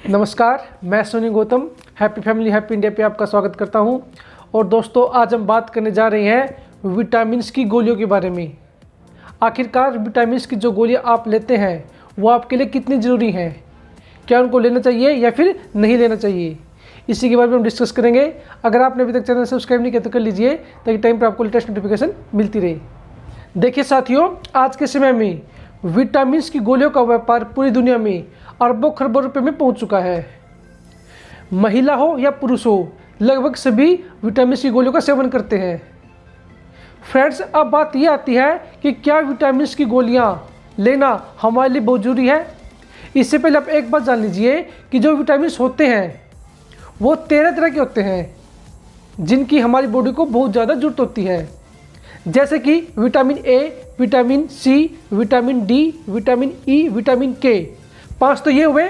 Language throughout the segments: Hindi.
नमस्कार, मैं Soni Gautam happy family happy India पे आपका स्वागत करता हूं। और दोस्तों, आज हम बात करने जा रहे हैं विटामिन्स की गोलियों के बारे में। आखिरकार विटामिन्स की जो गोलियां आप लेते हैं वो आपके लिए कितनी ज़रूरी हैं, क्या उनको लेना चाहिए या फिर नहीं लेना चाहिए, इसी के बारे में हम डिस्कस करेंगे। अगर आपने अभी तक चैनल सब्सक्राइब नहीं किया तो कर लीजिए ताकि टाइम पर आपको लेटेस्ट नोटिफिकेशन मिलती रहे। देखिए साथियों, आज के समय में विटामिन्स की गोलियों का व्यापार पूरी दुनिया में अरबों खरबों रुपए में पहुंच चुका है। महिला हो या पुरुष हो, लगभग सभी विटामिन की गोलियों का सेवन करते हैं। फ्रेंड्स, अब बात यह आती है कि क्या विटामिन की गोलियां लेना हमारे लिए बहुत जरूरी है। इससे पहले आप एक बात जान लीजिए कि जो विटामिन होते हैं वो 13 तरह के होते हैं जिनकी हमारी बॉडी को बहुत ज़्यादा जरूरत होती है। जैसे कि vitamin A, vitamin C, vitamin D, vitamin E, vitamin K, 5 तो ये हुए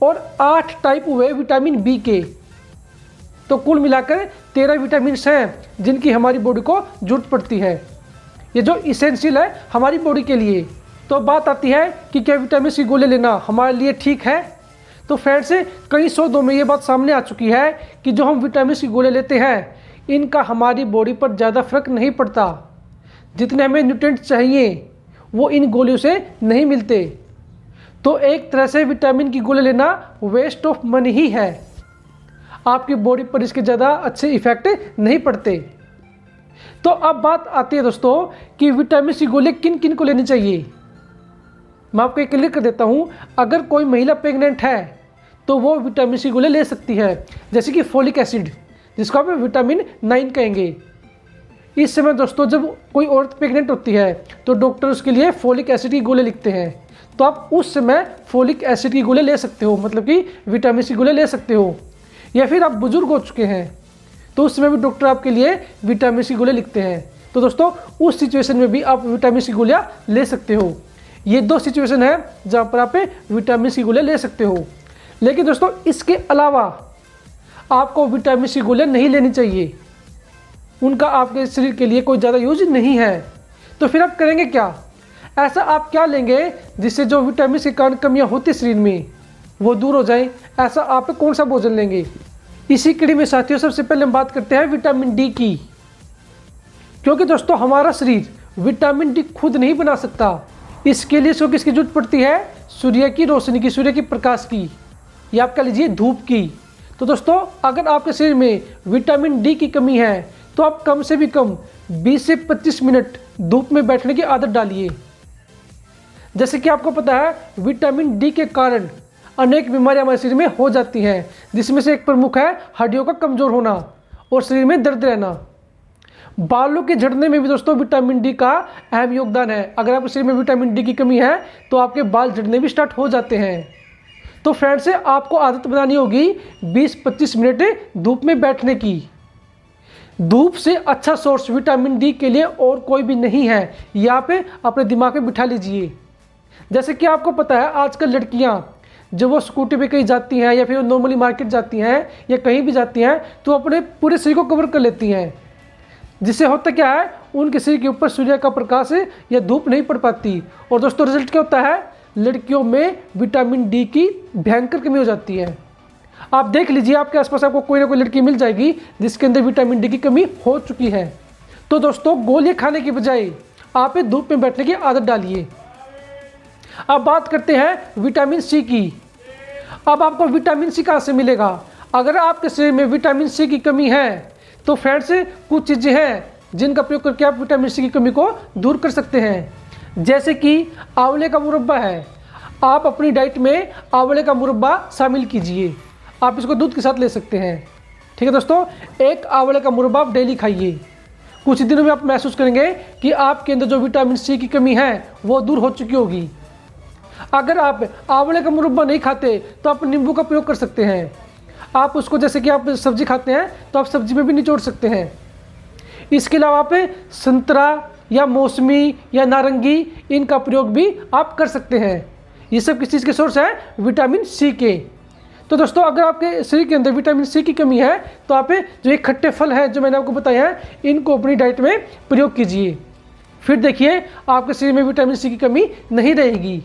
और 8 टाइप हुए विटामिन बी के। तो कुल मिलाकर 13 विटामिन हैं जिनकी हमारी बॉडी को जरूरत पड़ती है। ये जो इसेंशियल है हमारी बॉडी के लिए। तो बात आती है कि क्या विटामिन की गोली लेना हमारे लिए ठीक है। तो फ्रेंड्स, कई शोधों में ये बात सामने आ चुकी है कि जो हम विटामिन की गोली लेते हैं इनका हमारी बॉडी पर ज़्यादा फर्क नहीं पड़ता। जितने हमें न्यूट्रिएंट चाहिए वो इन गोलियों से नहीं मिलते। तो एक तरह से विटामिन की गोली लेना वेस्ट ऑफ मनी ही है। आपकी बॉडी पर इसके ज़्यादा अच्छे इफेक्ट नहीं पड़ते। तो अब बात आती है दोस्तों कि विटामिन की गोली किन किन को लेनी चाहिए। मैं आपको क्लियर कर देता हूँ। अगर कोई महिला प्रेग्नेंट है तो वो विटामिन की गोली ले सकती है, जैसे कि फोलिक एसिड, जिसको आप विटामिन 9 कहेंगे। इस समय दोस्तों, जब कोई औरत प्रेग्नेंट होती है तो डॉक्टर उसके लिए फोलिक एसिड की गोली लिखते हैं। तो आप उस समय फोलिक एसिड की गोली ले सकते हो, मतलब कि विटामिन की गोली ले सकते हो। या फिर आप बुजुर्ग हो चुके हैं तो उस समय भी डॉक्टर आपके लिए विटामिन की गोली लिखते हैं। तो दोस्तों, उस सिचुएशन में भी आप विटामिन की गोलियां ले सकते हो। ये 2 सिचुएशन है जहाँ पर आप विटामिन की गोलियां ले सकते हो। लेकिन दोस्तों, इसके अलावा आपको विटामिन की गोलियां नहीं लेनी चाहिए। उनका आपके शरीर के लिए कोई ज़्यादा यूज नहीं है। तो फिर आप करेंगे क्या? ऐसा आप क्या लेंगे जिससे जो विटामिन के कारण कमियां होती शरीर में वो दूर हो जाएं? ऐसा आप कौन सा भोजन लेंगे? इसी कड़ी में साथियों, सबसे पहले हम बात करते हैं विटामिन डी की। क्योंकि दोस्तों, हमारा शरीर विटामिन डी खुद नहीं बना सकता। इसके लिए इसको किसकी जरूरत पड़ती है? सूर्य की रोशनी की, सूर्य की प्रकाश की, या आप कह लीजिए धूप की। तो दोस्तों, अगर आपके शरीर में विटामिन डी की कमी है तो आप कम से भी कम 20 से 25 मिनट धूप में बैठने की आदत डालिए। जैसे कि आपको पता है, विटामिन डी के कारण अनेक बीमारियां हमारे शरीर में हो जाती हैं, जिसमें से एक प्रमुख है हड्डियों का कमजोर होना और शरीर में दर्द रहना। बालों के झड़ने में भी दोस्तों विटामिन डी का अहम योगदान है। अगर आपके शरीर में विटामिन डी की कमी है तो आपके बाल झड़ने भी स्टार्ट हो जाते हैं। तो फ्रेंड्स, आपको आदत बनानी होगी 20-25 मिनट धूप में बैठने की। धूप से अच्छा सोर्स विटामिन डी के लिए और कोई भी नहीं है। यहाँ पे अपने दिमाग में बिठा लीजिए। जैसे कि आपको पता है, आजकल लड़कियाँ जब वो स्कूटी पे कहीं जाती हैं या फिर नॉर्मली मार्केट जाती हैं या कहीं भी जाती हैं तो अपने पूरे शरीर को कवर कर लेती हैं। जिससे होता क्या है, उनके शरीर के ऊपर सूर्य का प्रकाश या धूप नहीं पड़ पाती। और दोस्तों, रिजल्ट क्या होता है? लड़कियों में विटामिन डी की भयंकर कमी हो जाती है। आप देख लीजिए, आपके आसपास आपको कोई ना कोई लड़की मिल जाएगी जिसके अंदर विटामिन डी की कमी हो चुकी है। तो दोस्तों, गोलियां खाने की बजाय आप धूप में बैठने की आदत डालिए। अब बात करते हैं विटामिन सी की। अब आपको विटामिन सी कहाँ से मिलेगा? अगर आपके शरीर में विटामिन सी की कमी है तो फ्रेंड्स, कुछ चीज़ें हैं जिनका प्रयोग करके आप विटामिन सी की कमी को दूर कर सकते हैं। जैसे कि आंवले का मुरब्बा है। आप अपनी डाइट में आंवले का मुरब्बा शामिल कीजिए। आप इसको दूध के साथ ले सकते हैं। ठीक है दोस्तों, एक आंवले का मुरब्बा आप डेली खाइए। कुछ दिनों में आप महसूस करेंगे कि आपके अंदर जो विटामिन सी की कमी है वो दूर हो चुकी होगी। अगर आप आंवले का मुरब्बा नहीं खाते तो आप नींबू का प्रयोग कर सकते हैं। आप उसको, जैसे कि आप सब्जी खाते हैं तो आप सब्जी में भी निचोड़ सकते हैं। इसके अलावा आप संतरा या मौसमी या नारंगी, इनका प्रयोग भी आप कर सकते हैं। ये सब किस चीज़ के सोर्स है? विटामिन सी के। तो दोस्तों, अगर आपके शरीर के अंदर विटामिन सी की कमी है तो आप जो ये खट्टे फल हैं जो मैंने आपको बताया है, इनको अपनी डाइट में प्रयोग कीजिए। फिर देखिए, आपके शरीर में विटामिन सी की कमी नहीं रहेगी।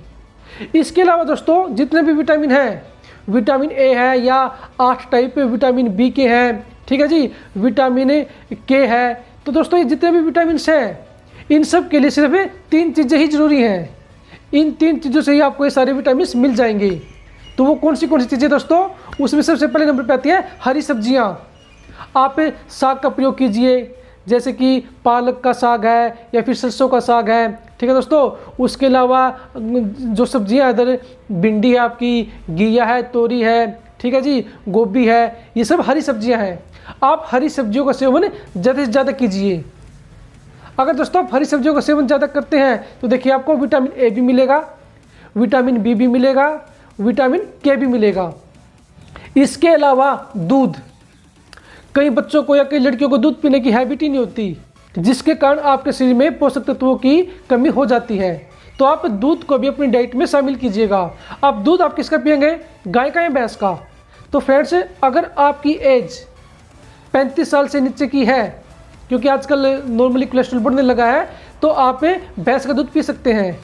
इसके अलावा दोस्तों, जितने भी विटामिन हैं विटामिन ए है या 8 टाइप विटामिन बी के हैं, ठीक है जी, विटामिन के है। तो दोस्तों ये जितने भी विटामिन हैं इन सब के लिए सिर्फ 3 चीज़ें ही ज़रूरी हैं। इन 3 चीज़ों से ही आपको ये सारे विटामिन मिल जाएंगे। तो वो कौन सी चीज़ें दोस्तों? उसमें सबसे पहले नंबर पे आती है हरी सब्जियां। आप साग का प्रयोग कीजिए, जैसे कि पालक का साग है या फिर सरसों का साग है, ठीक है दोस्तों। उसके अलावा जो सब्जियां इधर भिंडी है आपकी, घिया है, तोरी है, ठीक है जी, गोभी है, ये सब हरी सब्जियां हैं। आप हरी सब्जियों का सेवन ज़्यादा से ज़्यादा कीजिए। अगर दोस्तों आप हरी सब्जियों का सेवन ज़्यादा करते हैं तो देखिए आपको विटामिन ए भी मिलेगा, विटामिन बी भी मिलेगा, विटामिन के भी मिलेगा। इसके अलावा दूध, कई बच्चों को या कई लड़कियों को दूध पीने की हैबिट ही नहीं होती, जिसके कारण आपके शरीर में पोषक तत्वों की कमी हो जाती है। तो आप दूध को भी अपनी डाइट में शामिल कीजिएगा। अब दूध आप किसका पिएंगे? गाय का या भैंस का? तो फ्रेंड्स, अगर आपकी एज 35 साल से नीचे की है, क्योंकि आजकल नॉर्मली कोलेस्ट्रॉल बढ़ने लगा है, तो आप भैंस का दूध पी सकते हैं,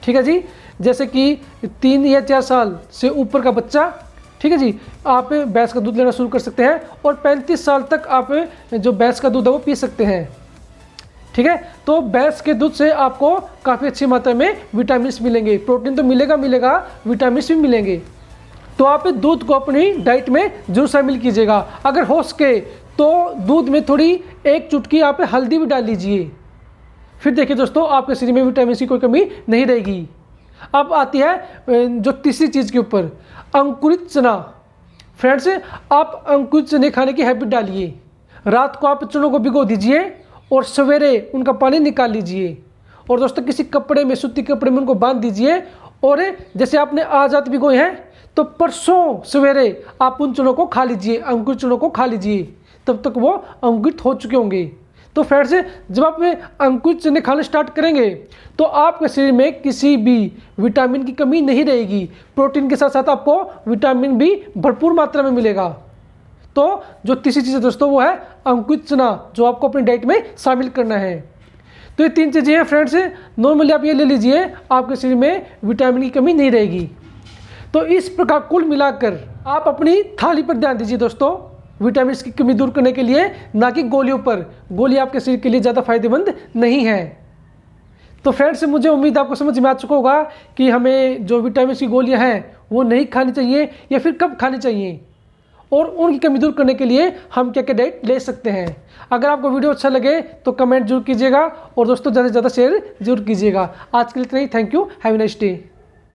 ठीक है जी। जैसे कि 3 या 4 साल से ऊपर का बच्चा, ठीक है जी, आप भैंस का दूध लेना शुरू कर सकते हैं और 35 साल तक आप जो भैंस का दूध है वो पी सकते हैं, ठीक है। तो भैंस के दूध से आपको काफ़ी अच्छी मात्रा में विटामिन मिलेंगे, प्रोटीन तो मिलेगा, विटामिन भी मिलेंगे। तो आप दूध को अपनी डाइट में जरूर शामिल कीजिएगा। अगर हो सके तो दूध में थोड़ी 1 चुटकी आप हल्दी भी डाल लीजिए। फिर देखिए दोस्तों, आपके शरीर में विटामिन की कोई कमी नहीं रहेगी। अब आती है जो तीसरी चीज़ के ऊपर, अंकुरित चना। फ्रेंड्स, आप अंकुरित चने खाने की हैबिट डालिए। रात को आप चनों को भिगो दीजिए और सवेरे उनका पानी निकाल लीजिए और दोस्तों किसी कपड़े में, सूती कपड़े में उनको बांध दीजिए। और जैसे आपने आज रात भिगोए हैं तो परसों सवेरे आप उन चनों को खा लीजिए, अंकुरित चनों को खा लीजिए, तब तक वो अंकुरित हो चुके होंगे। तो फ्रेंड्स, जब आप अंकुरित चने खाना स्टार्ट करेंगे तो आपके शरीर में किसी भी विटामिन की कमी नहीं रहेगी। प्रोटीन के साथ साथ आपको विटामिन भी भरपूर मात्रा में मिलेगा। तो जो तीसरी चीज़ है दोस्तों वो है अंकुरित चना, जो आपको अपनी डाइट में शामिल करना है। तो ये 3 चीज़ें हैं फ्रेंड्स, नॉर्मली आप ये ले लीजिए, आपके शरीर में विटामिन की कमी नहीं रहेगी। तो इस प्रकार कुल मिलाकर आप अपनी थाली पर ध्यान दीजिए दोस्तों, विटामिन की कमी दूर करने के लिए, ना कि गोलियों पर। गोली आपके शरीर के लिए ज़्यादा फायदेमंद नहीं है। तो फ्रेंड्स, मुझे उम्मीद आपको समझ में आ चुका होगा कि हमें जो विटामिन की गोलियां हैं वो नहीं खानी चाहिए या फिर कब खानी चाहिए, और उनकी कमी दूर करने के लिए हम क्या क्या डाइट ले सकते हैं। अगर आपको वीडियो अच्छा लगे तो कमेंट जरूर कीजिएगा और दोस्तों ज़्यादा से ज़्यादा शेयर जरूर कीजिएगा। आज के लिए इतना ही। Thank you, have a nice day.